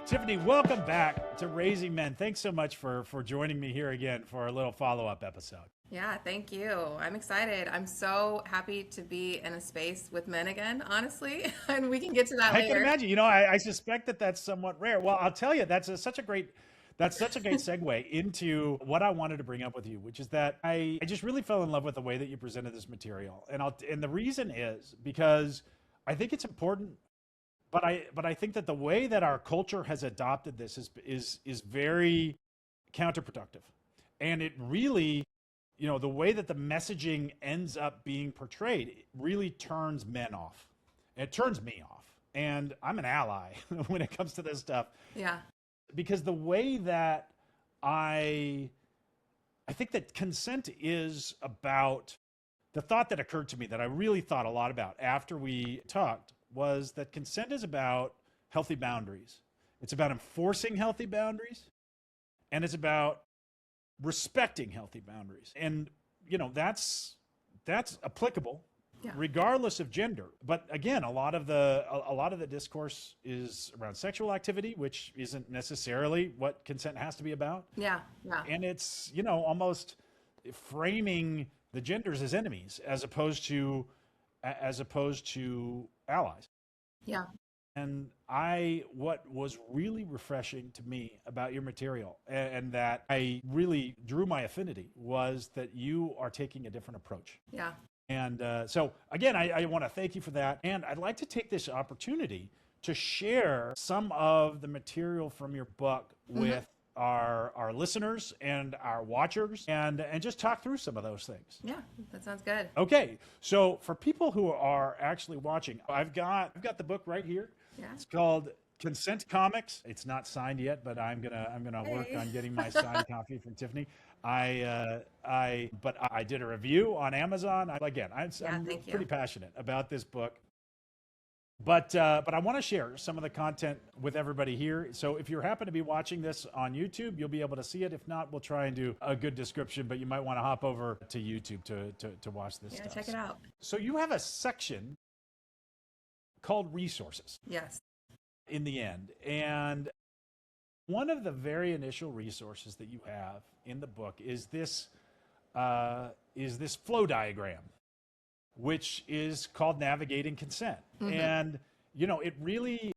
Tiffany, welcome back to Raising Men. Thanks so much for joining me here again for our little follow-up episode. Yeah, thank you. I'm excited. I'm so happy to be in a space with men again, honestly. And we can get to that I can later. imagine. I suspect that that's somewhat rare. Well, I'll tell you, that's such a great segue into what I wanted to bring up with you, which is that I just really fell in love with the way that you presented this material, and the reason is because I think it's important. But I think that the way that our culture has adopted this is very counterproductive, and it really, the way that the messaging ends up being portrayed, it really turns men off. It turns me off, and I'm an ally when it comes to this stuff Yeah. because the way that I I think that consent is about the thought that occurred to me that I really thought a lot about after we talked was that consent is about healthy boundaries. It's about enforcing healthy boundaries, and it's about respecting healthy boundaries. And that's applicable Yeah. regardless of gender. But again, a lot of the discourse is around sexual activity, which isn't necessarily what consent has to be about. Yeah. Yeah. And it's, almost framing the genders as enemies as opposed to allies. Yeah. And what was really refreshing to me about your material, and that I really drew my affinity, was that you are taking a different approach. Yeah. And so, again, I want to thank you for that. And I'd like to take this opportunity to share some of the material from your book with our listeners and our watchers, and just talk through some of those things. Yeah. That sounds good. Okay, so for people who are actually watching, I've got the book right here. Yeah. It's called Consent Comics. It's not signed yet, but I'm gonna work Hey. on getting my signed copy from Tiffany. But I did a review on Amazon. Yeah. I'm Thank you. pretty passionate about this book. But I want to share some of the content with everybody here. So if you happen to be watching this on YouTube, you'll be able to see it. If not, we'll try and do a good description. But you might want to hop over to YouTube to watch this Yeah. stuff. Check it out. So you have a section called resources Yes. in the end, and one of the very initial resources that you have in the book is this flow diagram, which is called navigating consent. And it really,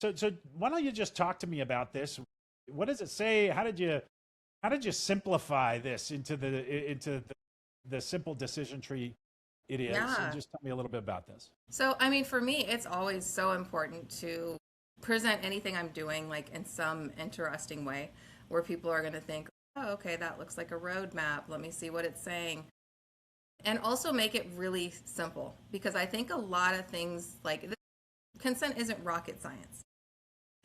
so why don't you just talk to me about this? What does it say? How did you simplify this into the simple decision tree it is? Yeah. And just tell me a little bit about this. So, I mean, for me, it's always so important to present anything I'm doing like in some interesting way where people are going to think, oh, okay, that looks like a roadmap. Let me see what it's saying. And also make it really simple, because I think a lot of things like consent isn't rocket science.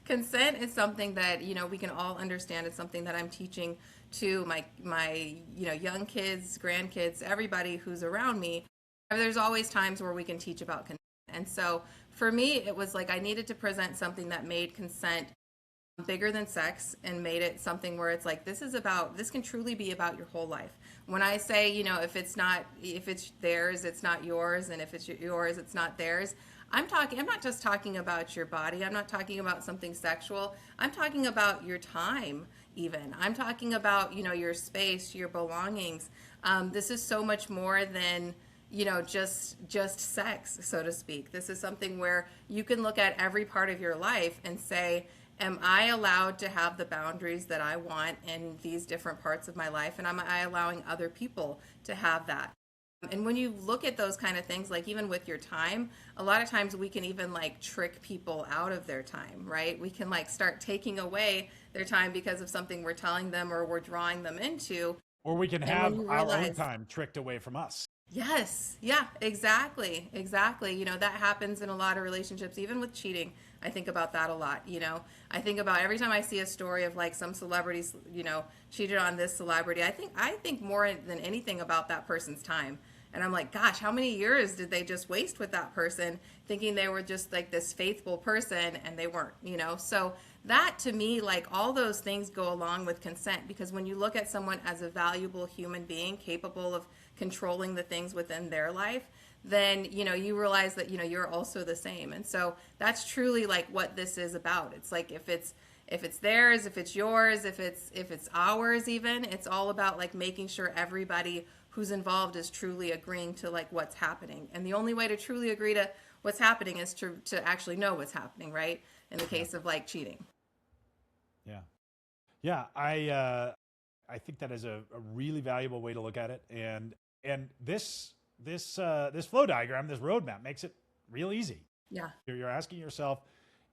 Consent is something that, we can all understand. It's something that I'm teaching to my young kids, grandkids, everybody who's around me. There's always times where we can teach about consent. And so for me, it was like I needed to present something that made consent bigger than sex and made it something where it's like, this can truly be about your whole life. When I say, if it's theirs, it's not yours, and if it's yours, it's not theirs. I'm not just talking about your body. I'm not talking about something sexual. I'm talking about your time, even. I'm talking about, your space, your belongings. This is so much more than, just sex, so to speak. This is something where you can look at every part of your life and say, am I allowed to have the boundaries that I want in these different parts of my life? And am I allowing other people to have that? And when you look at those kind of things, like even with your time, a lot of times we can even like trick people out of their time, right? We can like start taking away their time because of something we're telling them or we're drawing them into. Or we can And have when you our own realize, time tricked away from us. yes, yeah, exactly, exactly. That happens in a lot of relationships, even with cheating. I think about that a lot. I think about every time I see a story of like some celebrities, cheated on this celebrity. I think more than anything about that person's time. And I'm like, gosh, how many years did they just waste with that person, thinking they were just like this faithful person, and they weren't. So that to me, like all those things go along with consent, because when you look at someone as a valuable human being capable of controlling the things within their life, then you realize that you're also the same. And so that's truly like what this is about. It's like if if it's theirs, if it's yours, if it's ours even. It's all about like making sure everybody who's involved is truly agreeing to like what's happening. And the only way to truly agree to what's happening is to actually know what's happening, right? In the case of like cheating. Yeah. Yeah. I think that is a really valuable way to look at it. And this flow diagram, this roadmap makes it real easy. Yeah. You're asking yourself,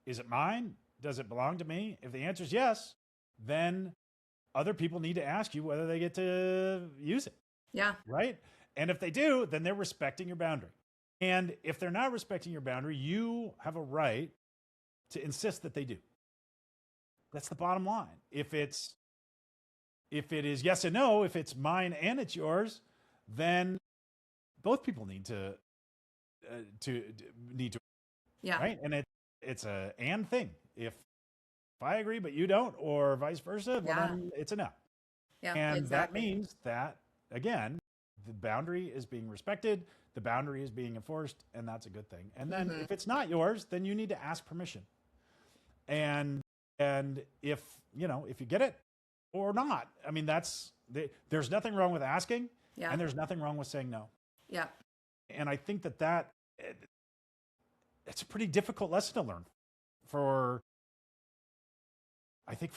is it mine? Does it belong to me? If the answer is yes, then other people need to ask you whether they get to use it. Yeah. Right? And if they do, then they're respecting your boundary. And if they're not respecting your boundary, you have a right to insist that they do. That's the bottom line. If it is yes and no, if it's mine and it's yours, then both people need to Yeah. right. And it's a and thing. If I agree but you don't, or vice versa, well, then it's a no. Yeah. And Exactly. that means that again, the boundary is being respected, the boundary is being enforced, and that's a good thing. And then if it's not yours, then you need to ask permission. And if you get it or not, I mean, there's nothing wrong with asking, Yeah. and there's nothing wrong with saying no. Yeah. And I think that it's a pretty difficult lesson to learn for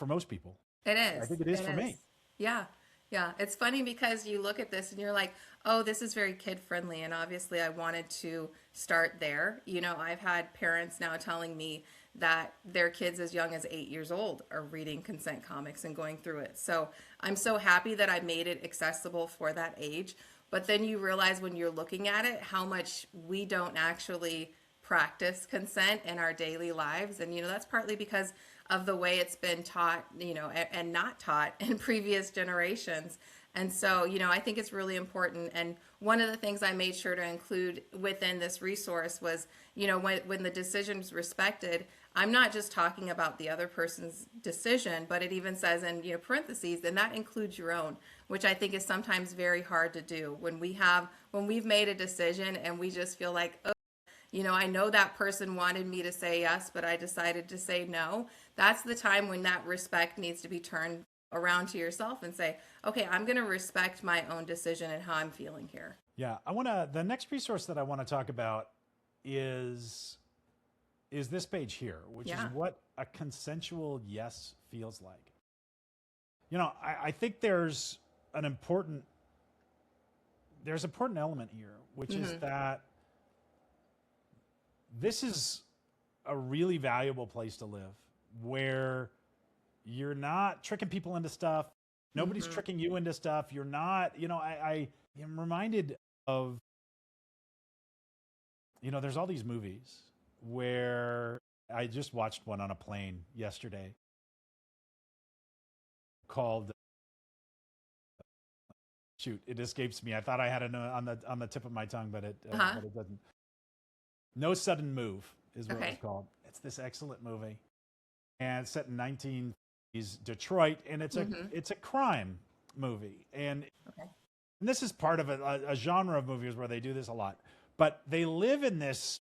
most people. It is. I think it is for me. Yeah. Yeah. It's funny because you look at this and you're like, oh, this is very kid friendly. And obviously I wanted to start there. I've had parents now telling me that their kids as young as 8 years old are reading consent comics and going through it. So I'm so happy that I made it accessible for that age. But then you realize when you're looking at it, how much we don't actually practice consent in our daily lives. And, that's partly because of the way it's been taught, and not taught in previous generations. And so, I think it's really important. And one of the things I made sure to include within this resource was, when the decision is respected, I'm not just talking about the other person's decision, but it even says in, parentheses, and that includes your own, which I think is sometimes very hard to do when we've made a decision and we just feel like, oh, I know that person wanted me to say yes, but I decided to say no. That's the time when that respect needs to be turned around to yourself and say, okay, I'm going to respect my own decision and how I'm feeling here. Yeah. The next resource that I want to talk about is this page here, which is what a consensual yes feels like. I think there's an important element here, which is that this is a really valuable place to live where you're not tricking people into stuff. Nobody's tricking you into stuff. You're not, I am reminded of, there's all these movies where I just watched one on a plane yesterday called, shoot, it escapes me. I thought I had it on the tip of my tongue, but it doesn't. No Sudden Move is what it's called. It's this excellent movie, and it's set in 1930s Detroit, and it's a crime movie, and this is part of a genre of movies where they do this a lot, but they live in this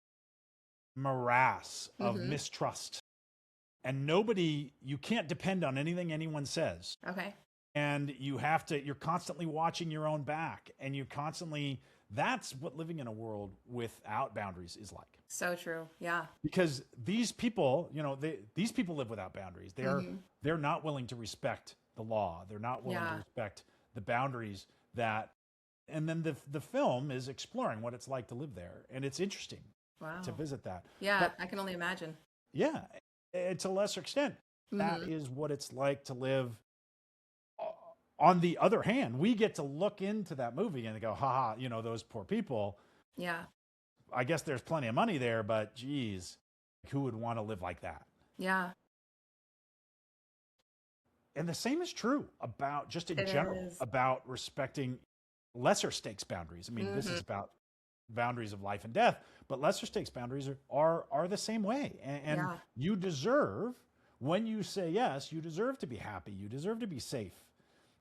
morass of mistrust, and you can't depend on anything anyone says. Okay. And you're constantly watching your own back, and that's what living in a world without boundaries is like. So true. Yeah. Because these people, these people live without boundaries. They're not willing to respect the law. They're not willing to respect the boundaries and then the film is exploring what it's like to live there. And it's interesting to visit that. Yeah. But I can only imagine. Yeah. And to a lesser extent, that is what it's like to live. On the other hand, we get to look into that movie and go, haha, those poor people. Yeah. I guess there's plenty of money there, but geez, who would want to live like that? Yeah. And the same is true about about respecting lesser stakes boundaries. I mean, this is about boundaries of life and death, but lesser stakes boundaries are the same way. And you deserve, when you say yes, you deserve to be happy. You deserve to be safe.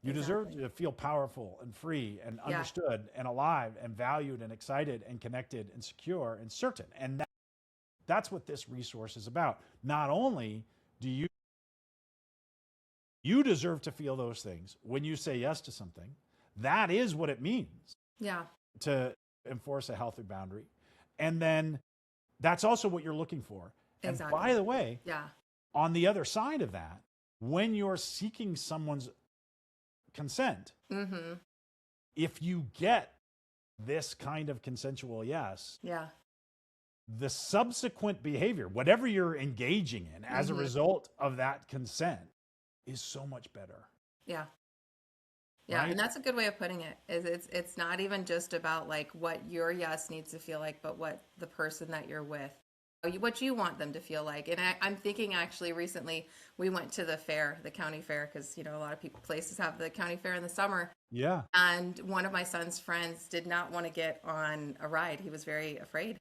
You deserve to feel powerful and free and understood and alive and valued and excited and connected and secure and certain. And that's what this resource is about. Not only do you You deserve to feel those things when you say yes to something. That is what it means Yeah. to enforce a healthy boundary. And then that's also what you're looking for. And by Exactly. the way, Yeah. on the other side of that, when you're seeking someone's consent, Mm-hmm. if you get this kind of consensual yes, Yeah. the subsequent behavior, whatever you're engaging in as a Mm-hmm. result of that consent, is so much better. Yeah. Yeah, Right? and that's a good way of putting it. Is it's not even just about like what your yes needs to feel like, but what the person that you're with, what you want them to feel like. And I'm thinking actually recently we went to the fair, the county fair, because a lot of people places have the county fair in the summer. Yeah. And one of my son's friends did not want to get on a ride. He was very afraid.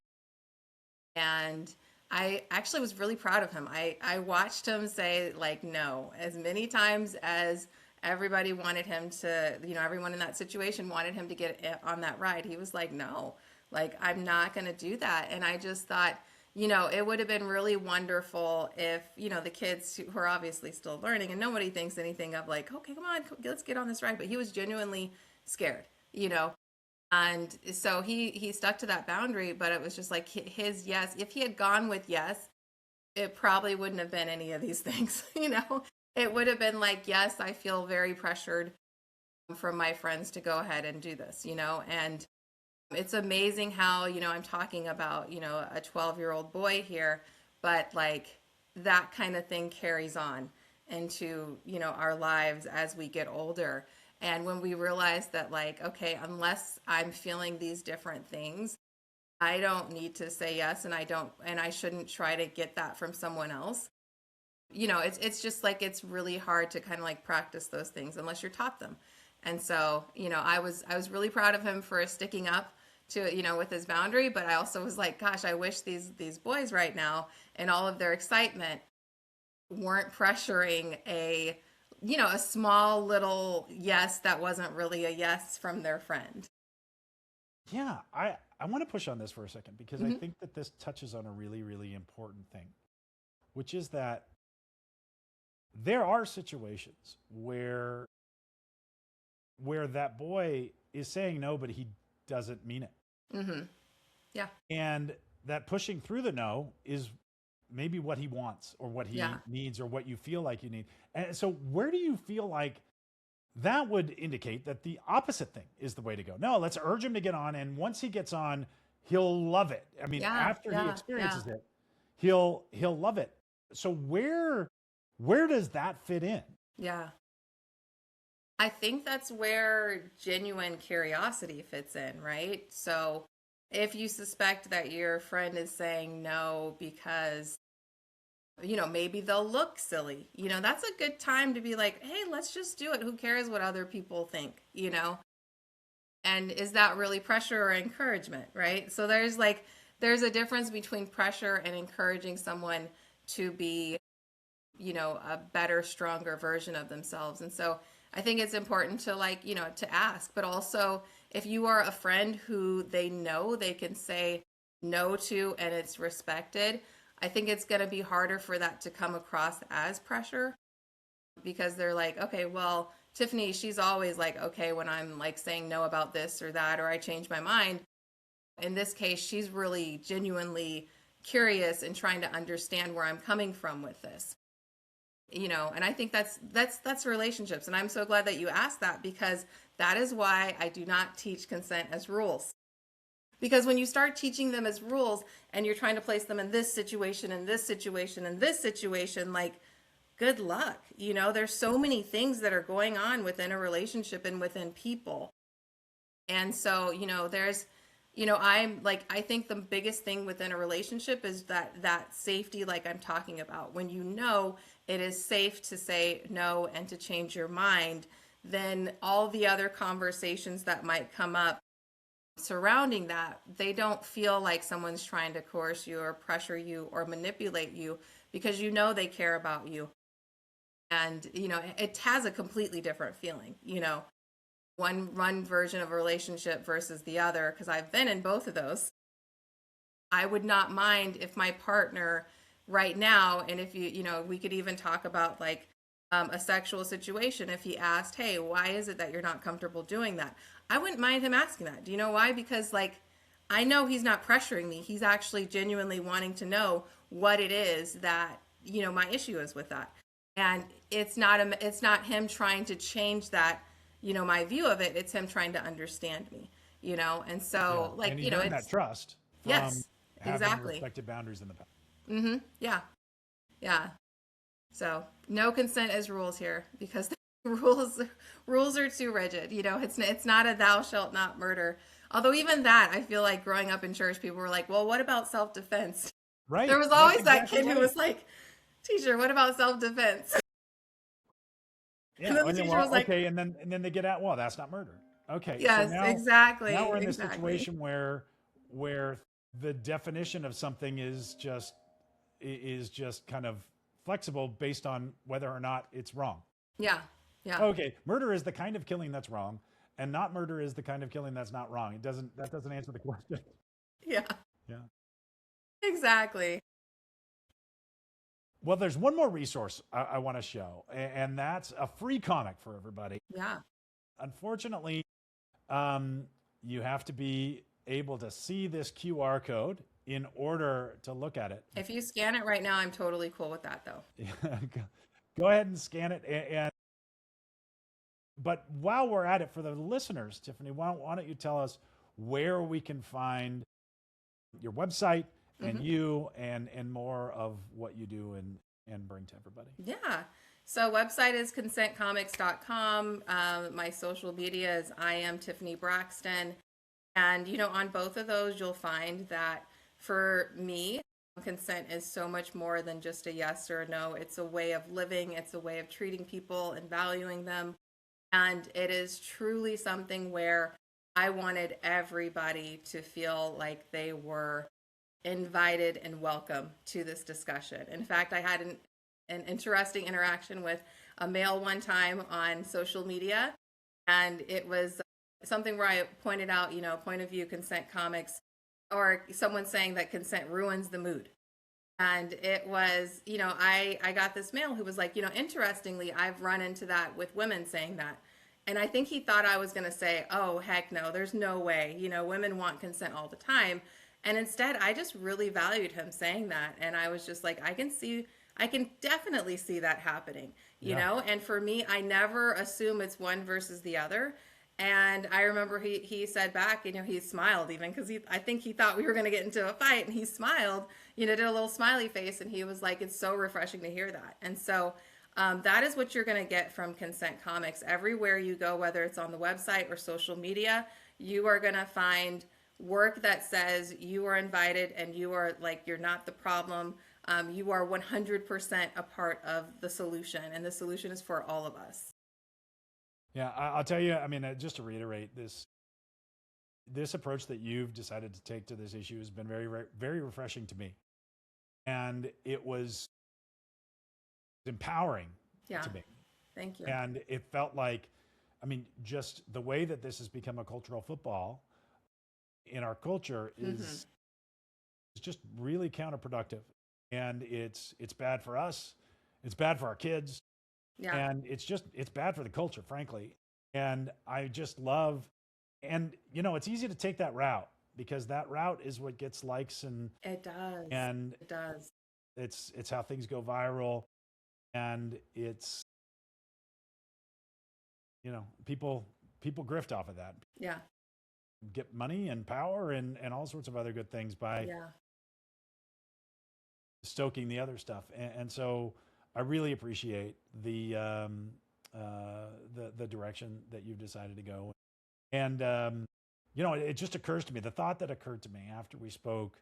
And I actually was really proud of him. I watched him say like no as many times as everybody wanted him to, everyone in that situation wanted him to get on that ride. He was like, no, like I'm not going to do that. And I just thought, it would have been really wonderful if, the kids who are obviously still learning and nobody thinks anything of like, okay, come on, let's get on this ride. But he was genuinely scared, and so he stuck to that boundary, but it was just like his yes. If he had gone with yes, it probably wouldn't have been any of these things, It would have been like, yes, I feel very pressured from my friends to go ahead and do this, And it's amazing how, I'm talking about, a 12-year-old boy here, but like that kind of thing carries on into, our lives as we get older. And when we realize that, like, okay, unless I'm feeling these different things, I don't need to say yes, and I shouldn't try to get that from someone else. It's just like it's really hard to kind of like practice those things unless you're taught them. And so, I was really proud of him for sticking up to, with his boundary, but I also was like, gosh, I wish these boys right now and all of their excitement weren't pressuring a small little yes that wasn't really a yes from their friend. Yeah. I want to push on this for a second because I Hmm. think that this touches on a really, really important thing, which is that there are situations where that boy is saying no, but he doesn't mean it. Hmm. Yeah. And that pushing through the no is maybe what he wants or what he Yeah. needs or what you feel like you need. And so where do you feel like that would indicate that the opposite thing is the way to go? No, let's urge him to get on. And once he gets on, he'll love it. I mean, Yeah. after he Yeah. Yeah. experiences it, he'll love it. So where does that fit in? Yeah. I think that's where genuine curiosity fits in, right? So if you suspect that your friend is saying no because, maybe they'll look silly, that's a good time to be like, hey, let's just do it. Who cares what other people think? And is that really pressure or encouragement, right? So there's a difference between pressure and encouraging someone to be, a better, stronger version of themselves. And so I think it's important to to ask, but also if you are a friend who they know they can say no to and it's respected, I think it's going to be harder for that to come across as pressure because they're like, okay, well, Tiffany, she's always like, okay, when I'm like saying no about this or that, or I change my mind. In this case, she's really genuinely curious and trying to understand where I'm coming from with this. And I think that's relationships. And I'm so glad that you asked that because that is why I do not teach consent as rules. Because when you start teaching them as rules and you're trying to place them in this situation and this situation and this situation, like good luck. There's so many things that are going on within a relationship and within people. And so, I'm like, I think the biggest thing within a relationship is that safety, like I'm talking about. When it is safe to say no and to change your mind, then all the other conversations that might come up surrounding that, they don't feel like someone's trying to coerce you or pressure you or manipulate you because they care about you. And, it has a completely different feeling. One version of a relationship versus the other, because I've been in both of those. I would not mind if my partner right now, and if we could even talk about like a sexual situation, if he asked, hey, why is it that you're not comfortable doing that? I wouldn't mind him asking that. Do you know why? Because like, I know he's not pressuring me. He's actually genuinely wanting to know what it is that, my issue is with that. And it's not him trying to change that, my view of it. It's him trying to understand me, And so Yeah. like, And he's earned that trust from yes, having exactly. respected boundaries in the past. Yeah. Yeah. So no consent as rules here because the rules are too rigid. It's not a thou shalt not murder. Although even that, I feel like growing up in church, people were like, "Well, what about self defense?" Right. There was That's always that exactly kid who right. was like, "Teacher, what about self defense?" And Yeah. then the And then, teacher was well, like, okay. And then they get out, well, that's not murder. Okay. So "Yes, now exactly, we're in this exactly." situation where the definition of something is just kind of flexible based on whether or not it's wrong. Yeah, yeah, Okay, murder is the kind of killing that's wrong, and not murder is the kind of killing that's not wrong. That doesn't answer the question. yeah, Yeah. exactly. Well, there's one more resource I want to show, and that's a free comic for everybody. Yeah. Unfortunately, um, you have to be able to see this QR code in order to look at it. If you scan it right now, I'm totally cool with that, though. Go ahead and scan it. But while we're at it, for the listeners, Tiffany, why don't you tell us where we can find your website and you and more of what you do and bring to everybody? Yeah. So website is consentcomics.com. My social media is I am Tiffany Braxton. And, on both of those, you'll find that for me, consent is so much more than just a yes or a no. It's a way of living, it's a way of treating people and valuing them. And it is truly something where I wanted everybody to feel like they were invited and welcome to this discussion. In fact, I had an interesting interaction with a male one time on social media, and it was something where I pointed out, point of view consent comics, or someone saying that consent ruins the mood. And it was, I got this male who was like, interestingly, I've run into that with women saying that. And I think he thought I was going to say, oh, heck no, there's no way. Women want consent all the time. And instead, I just really valued him saying that. And I was just like, I can definitely see that happening, Yeah. And for me, I never assume it's one versus the other. And I remember he said back, he smiled even because I think he thought we were going to get into a fight, and he smiled, did a little smiley face, and he was like, it's so refreshing to hear that. And so that is what you're going to get from Consent Comics. Everywhere you go, whether it's on the website or social media, you are going to find work that says you are invited and you are like, you're not the problem. You are 100% a part of the solution, and the solution is for all of us. Yeah, I'll tell you. I mean, just to reiterate, this approach that you've decided to take to this issue has been very, very refreshing to me, and it was empowering Yeah. to me. Thank you. And it felt like, I mean, just the way that this has become a cultural football in our culture is just really counterproductive, and it's bad for us, it's bad for our kids, Yeah. and it's bad for the culture, frankly. And I just love, and it's easy to take that route because that route is what gets likes, and It does. and It does. it's how things go viral, and it's people grift off of that, Yeah. get money and power and all sorts of other good things by Yeah. stoking the other stuff. And so I really appreciate the direction that you've decided to go. And it just occurs to me, the thought that occurred to me after we spoke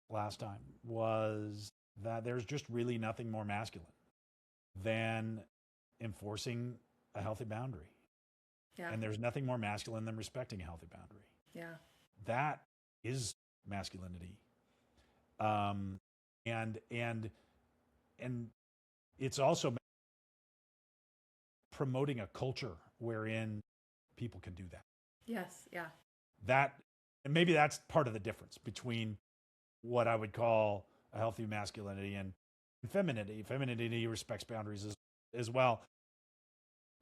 last time was that there's just really nothing more masculine than enforcing a healthy boundary. Yeah. And there's nothing more masculine than respecting a healthy boundary. Yeah. That is masculinity. And it's also promoting a culture wherein people can do that. Yes. Yeah. And maybe that's part of the difference between what I would call a healthy masculinity and femininity. Femininity respects boundaries as as well.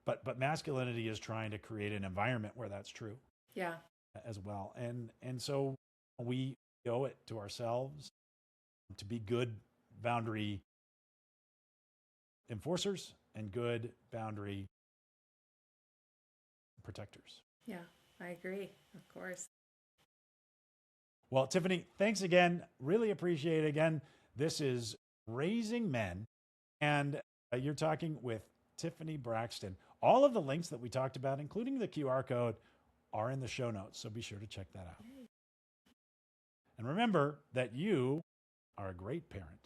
But masculinity is trying to create an environment where that's true Yeah. as well. And so we owe it to ourselves to be good boundary enforcers and good boundary protectors. Yeah, I agree. Of course. Well, Tiffany, thanks again. Really appreciate it. Again, this is Raising Men, and you're talking with Tiffany Braxton. All of the links that we talked about, including the QR code, are in the show notes, so be sure to check that out. And remember that you are a great parent.